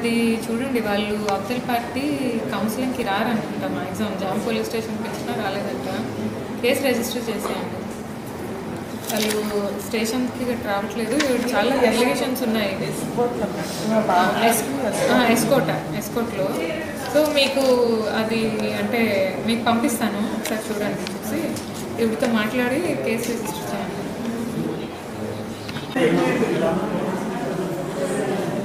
అది చూడండి, వాళ్ళు అవతల పార్టీ కౌన్సిలింగ్కి రారనుకుంటా. మ్యాక్సిమం జామ్ పోలీస్ స్టేషన్కి వచ్చినా రాలేదంట. కేసు రిజిస్టర్ చేసేయండి. వాళ్ళు స్టేషన్కి రావట్లేదు. చాలా అలిగేషన్స్ ఉన్నాయి ఎస్కోట్లో. సో మీకు అది అంటే మీకు పంపిస్తాను, ఒకసారి చూడండి. చూసి ఇవిడితో మాట్లాడి కేసు రిజిస్టర్ చేయండి.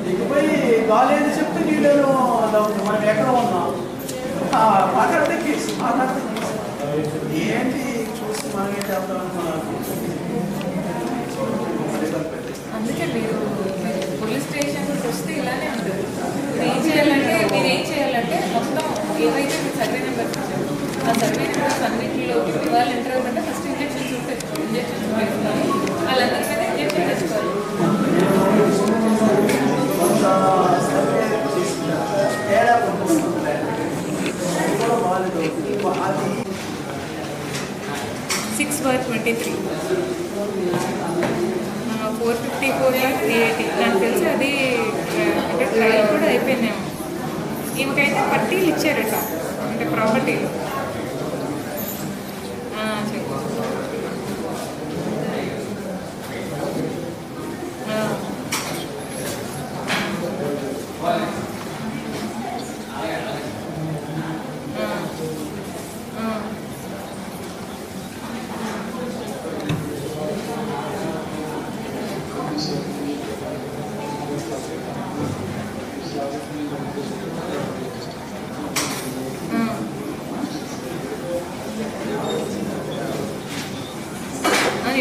దిగిపోయి కాలేజీ చెప్తే నీళ్ళు మనం ఎక్కడ ఉన్నాం మాట్లాడితే కేసు ఏంటి చూసి మనమే చేద్దాం అనుకున్నాను. అందుకే మీరు పోలీస్ స్టేషన్కి వస్తే ఇలానే ఉంటుంది. మీరు ఏం చేయాలంటే మొత్తం ఏవైతే మీ సర్వే నెంబర్స్ వచ్చారు ఆ సర్వే నెంబర్స్ అన్నింటిలో వాళ్ళు ఎంటర్ అవ్వకుండా ఫస్ట్ ఇంజెక్షన్స్ వేసుకోవాలి. వాళ్ళందరి మీద ఇంజెక్షన్ వేసుకోవాలి. 6/23 454/380. నాకు తెలిసి అది అంటే ట్రయల్ కూడా అయిపోయిందేమో. ఈమెకైతే పట్టీలు ఇచ్చారట, అంటే ప్రాపర్టీలు. చెప్పు.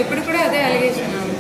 ఇప్పుడు కూడా అదే అలిగేషన్ ఉంది.